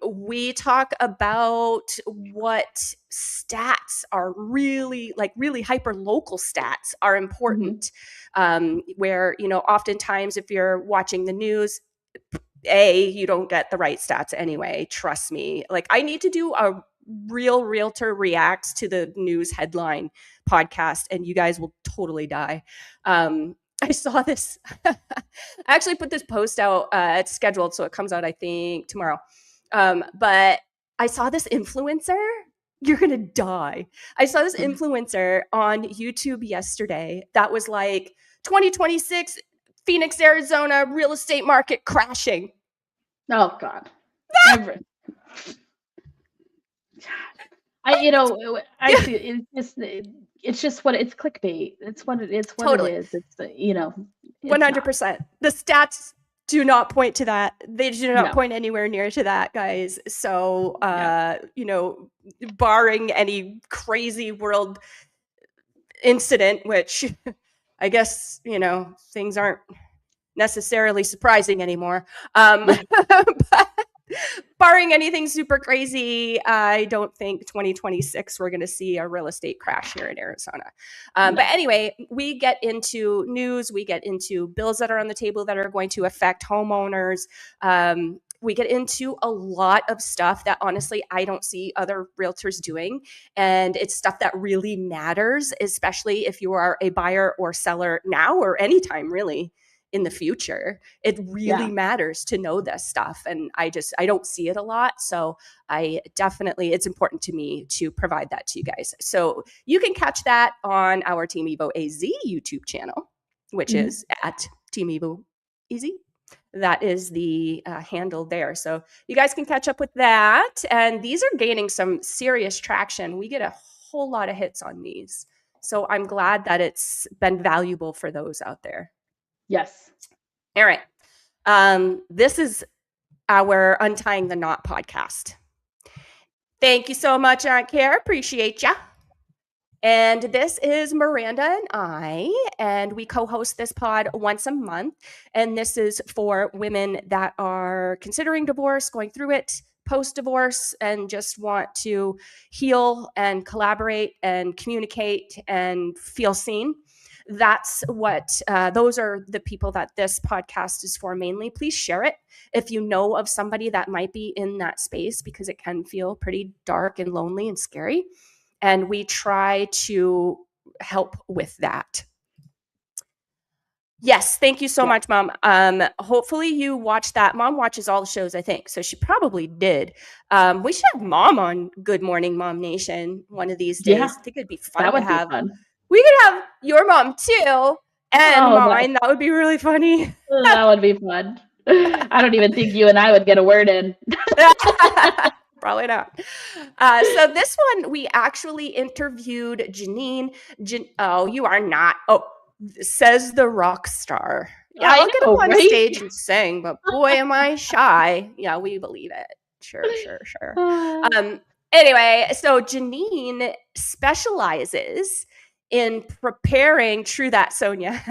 We talk about what stats are really hyper local stats are important. Where, oftentimes if you're watching the news, you don't get the right stats anyway. Trust me. Like, I need to do a real realtor reacts to the news headline podcast, and you guys will totally die. I saw this. I actually put this post out. It's scheduled, so it comes out, I think, tomorrow. But I saw this influencer. You're going to die. I saw this influencer on YouTube yesterday that was like, 2026 Phoenix, Arizona real estate market crashing. Oh, God. I see it's just what it's clickbait. It's what it is. Totally. It is. It's 100%. The stats do not point to that. They do not point anywhere near to that, guys. So, barring any crazy world incident, which I guess, things aren't necessarily surprising anymore. But barring anything super crazy, I don't think 2026 we're going to see a real estate crash here in Arizona. But anyway, we get into news, we get into bills that are on the table that are going to affect homeowners. We get into a lot of stuff that honestly I don't see other realtors doing. And it's stuff that really matters, especially if you are a buyer or seller now or anytime really in the future. It really matters to know this stuff. And I don't see it a lot. So it's important to me to provide that to you guys. So you can catch that on our Team MOMnation YouTube channel, which is at Team MOMnation. That is the handle there. So you guys can catch up with that. And these are gaining some serious traction. We get a whole lot of hits on these. So I'm glad that it's been valuable for those out there. Yes. All right. This is our Untying the Knot podcast. Thank you so much, Aunt Care. Appreciate ya. And this is Miranda and I, and we co-host this pod once a month. And this is for women that are considering divorce, going through it, post-divorce, and just want to heal and collaborate and communicate and feel seen. That's what, those are the people that this podcast is for mainly. Please share it if you know of somebody that might be in that space, because it can feel pretty dark and lonely and scary. And we try to help with that. Yes, thank you so much, Mom. Hopefully you watched that. Mom watches all the shows, I think, so she probably did. We should have Mom on Good Morning Mom Nation one of these days. I think it'd be fun that to would have. be fun. We could have your mom too, and mine. That would be really funny. That would be fun. I don't even think you and I would get a word in. Probably not. So this one, we actually interviewed Janine. Oh, you are not. Oh, says the rock star. Yeah, I'll get up on stage and sing, but boy, am I shy. Yeah, we believe it. Sure. Anyway, so Janine specializes in preparing, true that, Sonia.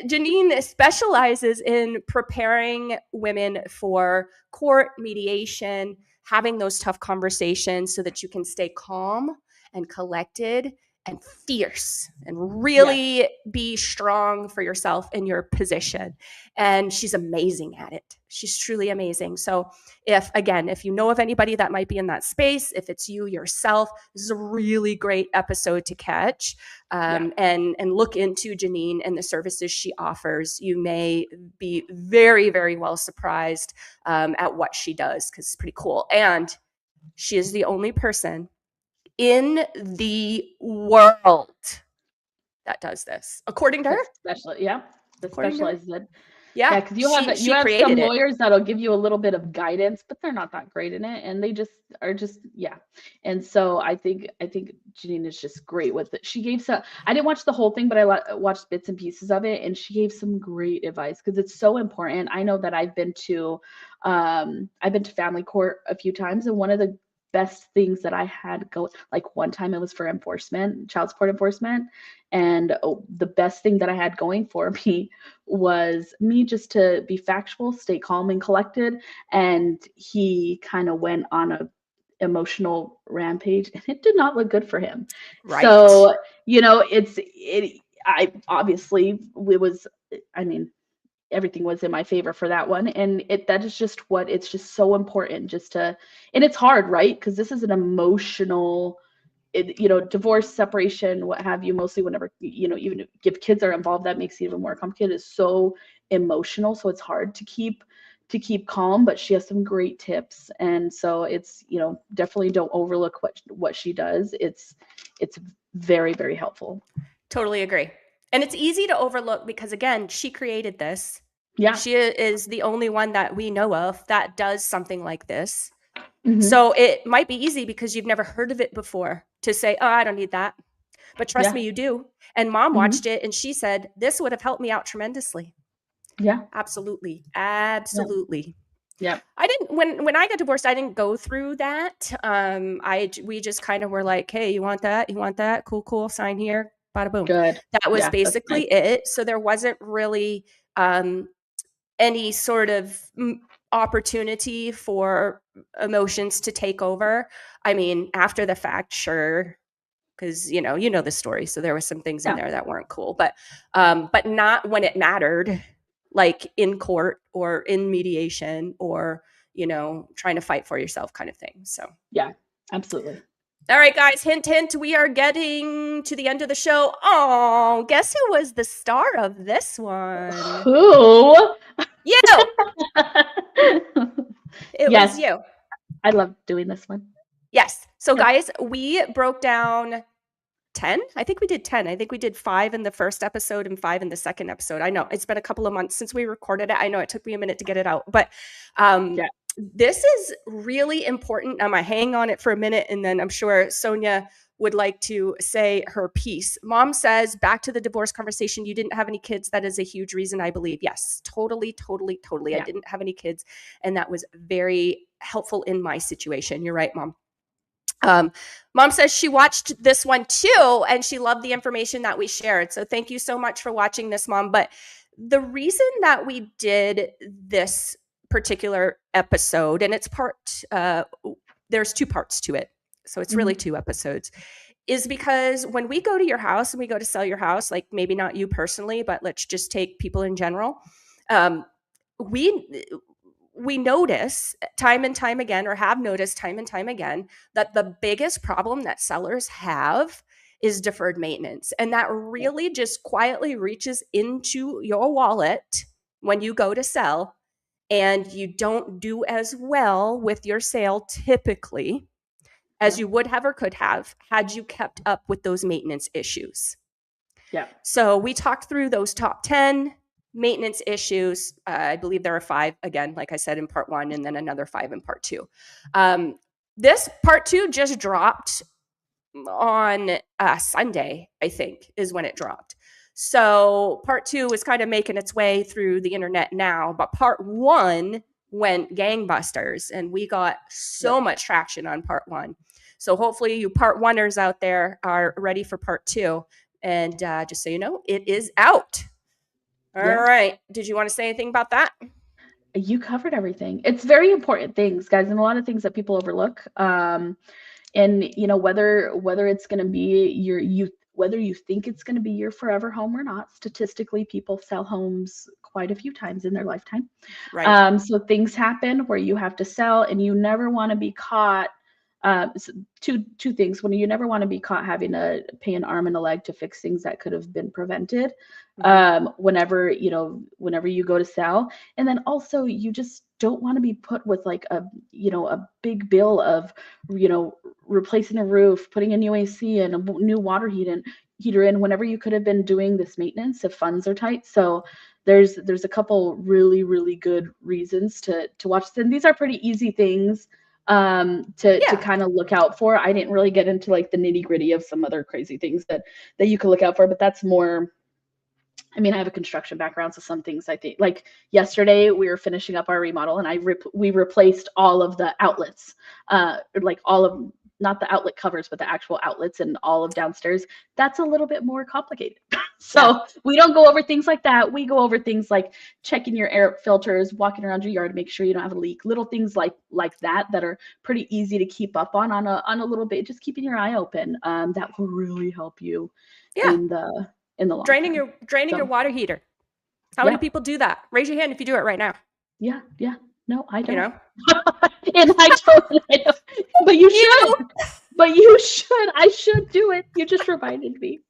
Janine specializes in preparing women for court, mediation, having those tough conversations so that you can stay calm and collected and fierce and really be strong for yourself in your position. And she's amazing at it. She's truly amazing. So if you know of anybody that might be in that space, if it's you yourself, this is a really great episode to catch, and look into Janine and the services she offers. You may be very, very well surprised at what she does, because it's pretty cool. And she is the only person in the world that does this, according to her. That specializes it. Yeah, because you have some lawyers that'll give you a little bit of guidance, but they're not that great in it, and they just are And so I think Janine is just great with it. She gave I didn't watch the whole thing, but I watched bits and pieces of it, and she gave some great advice because it's so important. I know that I've been to family court a few times, and one of the best things that I had go, like one time it was for child support enforcement, and the best thing that I had going for me was me just to be factual, stay calm and collected. And he kind of went on a emotional rampage, and it did not look good for him. Right. So, everything was in my favor for that one. And it's just so important and it's hard, right? Because this is an emotional, divorce, separation, what have you, mostly whenever, even if kids are involved, that makes it even more complicated. It's so emotional. So it's hard to keep calm, but she has some great tips. And so it's, definitely don't overlook what she does. It's very, very helpful. Totally agree. And it's easy to overlook because, again, she created this. Yeah. She is the only one that we know of that does something like this. Mm-hmm. So it might be easy because you've never heard of it before to say, oh, I don't need that. But trust me, you do. And Mom watched it and she said, this would have helped me out tremendously. Yeah. Absolutely. Yeah. I didn't, when I got divorced, I didn't go through that. We just kind of were like, hey, you want that? You want that? Cool. Sign here. Bada boom. Good. That was basically it. So there wasn't really any sort of opportunity for emotions to take over. I mean, after the fact, sure, because you know the story. So there was some things in there that weren't cool, but not when it mattered, like in court or in mediation or trying to fight for yourself, kind of thing. So yeah, absolutely. All right, guys, hint, we are getting to the end of the show. Oh, guess who was the star of this one? Who? You. It was you. I love doing this one. Yes. So, guys, we broke down 10. I think we did 10. I think we did 5 in the first episode and 5 in the second episode. I know it's been a couple of months since we recorded it. I know it took me a minute to get it out, but this is really important. I'm going to hang on it for a minute, and then I'm sure Sonia would like to say her piece. Mom says, back to the divorce conversation, you didn't have any kids. That is a huge reason, I believe. Yes, totally. Yeah. I didn't have any kids, and that was very helpful in my situation. You're right, Mom. Mom says she watched this one too, and she loved the information that we shared. So thank you so much for watching this, Mom. But the reason that we did this particular episode, and it's there's 2 parts to it, so it's really 2 episodes, is because when we go to your house and we go to sell your house, like maybe not you personally, but let's just take people in general, we notice time and time again, or have noticed time and time again, that the biggest problem that sellers have is deferred maintenance. And that really just quietly reaches into your wallet when you go to sell, and you don't do as well with your sale typically as you would have or could have had you kept up with those maintenance issues. Yeah. So we talked through those top 10 maintenance issues. I believe there are 5, again, like I said, in part 1, and then another 5 in part 2. This part 2 just dropped on Sunday, I think, is when it dropped. So part 2 is kind of making its way through the internet now, but part 1 went gangbusters, and we got so much traction on part 1. So hopefully you part 1ers out there are ready for part 2. And just so you know, it is out. All right. Did you want to say anything about that? You covered everything. It's very important things, guys, and a lot of things that people overlook. And you know, whether it's going to be whether you think it's going to be your forever home or not, statistically, people sell homes quite a few times in their lifetime. Right. So things happen where you have to sell, and you never want to be caught. So two things. When you never want to be caught having to pay an arm and a leg to fix things that could have been prevented. Whenever you go to sell, and then also you just don't want to be put with like a big bill of replacing a roof, putting a new AC and a new water heater in whenever you could have been doing this maintenance if funds are tight. So there's a couple really, really good reasons to watch this. And these are pretty easy things to kind of look out for. I didn't really get into like the nitty-gritty of some other crazy things that you could look out for, but that's more, I mean, I have a construction background, so some things I think, like yesterday we were finishing up our remodel, and we replaced all of the outlets, like all of, not the outlet covers, but the actual outlets and all of downstairs. That's a little bit more complicated. So we don't go over things like that. We go over things like checking your air filters, walking around your yard to make sure you don't have a leak, little things like that are pretty easy to keep up on a little bit, just keeping your eye open. That will really help you in the long draining term. your water heater. How many people do that? Raise your hand if you do it right now. Yeah. No, I don't. You know? And I don't. But you should. But you should. I should do it. You just reminded me.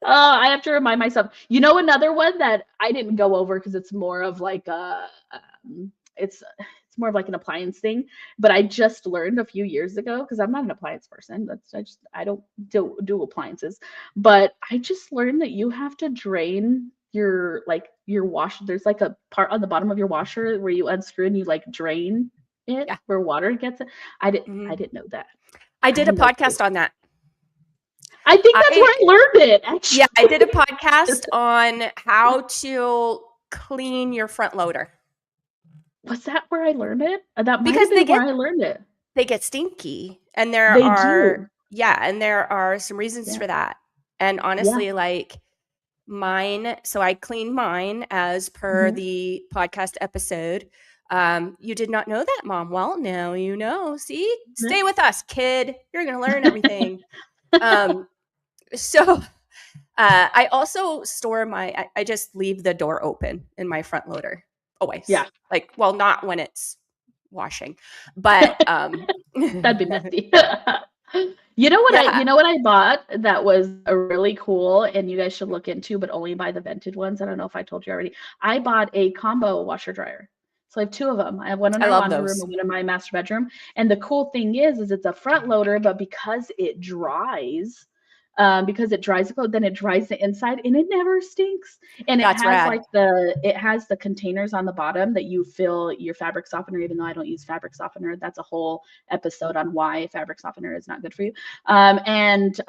I have to remind myself. You know, another one that I didn't go over because it's more of like it's more of like an appliance thing, but I just learned a few years ago, because I'm not an appliance person. I don't do appliances, but I just learned that you have to drain your washer. There's like a part on the bottom of your washer where you unscrew and you like drain it where water gets it. I didn't know that. I did a podcast on that. I think that's where I learned it, actually. Yeah, I did a podcast on how to clean your front loader. Was that where I learned it? That might have been where I learned it. They get stinky, and there are some reasons for that. And honestly, like mine, so I clean mine as per the podcast episode. You did not know that, Mom. Well, now you know. See? Stay with us, kid. You're going to learn everything. So I also store I just leave the door open in my front loader. Always. Yeah. Like, well, not when it's washing, but that'd be messy. You know what I bought that was a really cool, and you guys should look into, but only buy the vented ones. I don't know if I told you already. I bought a combo washer dryer. So I have 2 of them. I have one in my laundry room and one in my master bedroom. And the cool thing is it's a front loader, but because it dries, then it dries the inside and it never stinks. And it has the containers on the bottom that you fill your fabric softener, even though I don't use fabric softener. That's a whole episode on why fabric softener is not good for you. And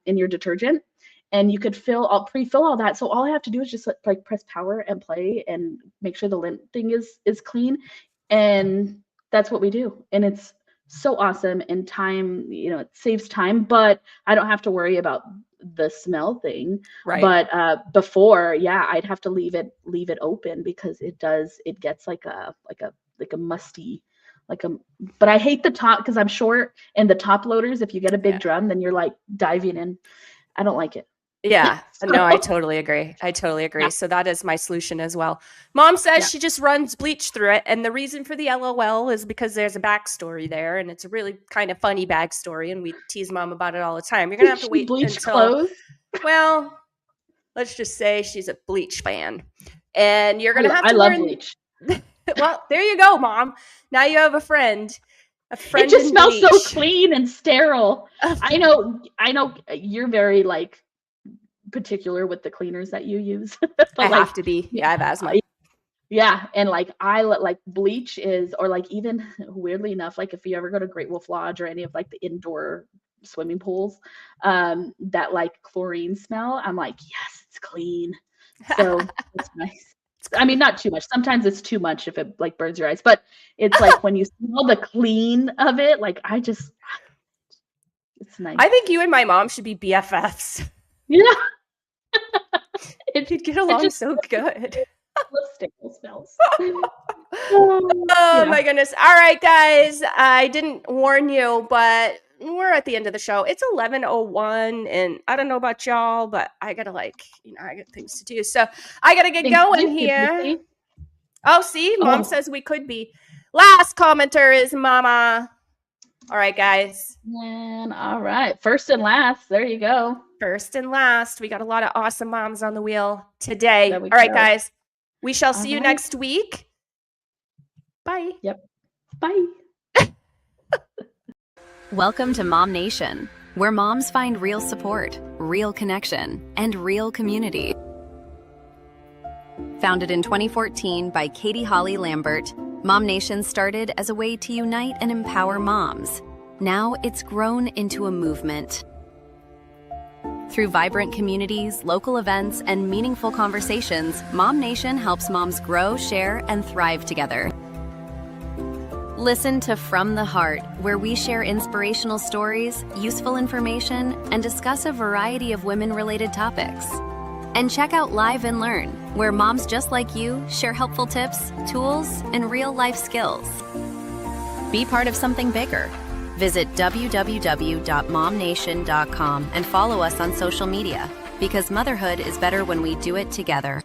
in your detergent. And you could pre-fill all that. So all I have to do is just like press power and play and make sure the lint thing is clean. And that's what we do. And it's so awesome. And time, it saves time, but I don't have to worry about the smell thing. Right. But before, I'd have to leave it open, because it gets like a musty, but I hate the top, because I'm short, and the top loaders, if you get a big drum, then you're like diving in. I don't like it. Yeah. No, I totally agree. I totally agree. Yeah. So that is my solution as well. Mom says Yeah. she just runs bleach through it. And the reason for the LOL is because there's a backstory there. And it's a really kind of funny backstory. And we tease Mom about it all the time. You're going to have to wait bleach until, clothes. well, let's just say she's a bleach fan. And you're going to have to I love learn. bleach. Well, there you go, Mom. Now you have a friend. It just in smells bleach. so clean and sterile. I know you're very like particular with the cleaners that you use. I have to be. Yeah, I have asthma. Yeah, and like I like bleach is, or like even weirdly enough, like if you ever go to Great Wolf Lodge or any of like the indoor swimming pools, that like chlorine smell, I'm like, yes, it's clean. So it's nice. I mean, not too much. Sometimes it's too much if it like burns your eyes, but it's like when you smell the clean of it, like it's nice. I think you and my mom should be BFFs. Yeah. You'd get along so good. Lipstick smells. Oh my goodness. All right, guys. I didn't warn you, but we're at the end of the show. It's 11:01, and I don't know about y'all, but I gotta I got things to do. So I gotta get going here. Oh, see, Mom says we could be. Last commenter is Mama. All right, guys. And all right, first and last. There you go. First and last. We got a lot of awesome moms on the wheel today. All right, guys. We shall see you next week. Bye. Yep. Bye. Welcome to Mom Nation, where moms find real support, real connection, and real community. Founded in 2014 by 𝐒𝐲𝐞𝐜𝐢𝐚, MOMnation started as a way to unite and empower moms. Now it's grown into a movement. Through vibrant communities, local events, and meaningful conversations, MOMnation helps moms grow, share, and thrive together. Listen to From the Heart, where we share inspirational stories, useful information, and discuss a variety of women-related topics. And check out Live and Learn, where moms just like you share helpful tips, tools, and real-life skills. Be part of something bigger. Visit www.momnation.com and follow us on social media, because motherhood is better when we do it together.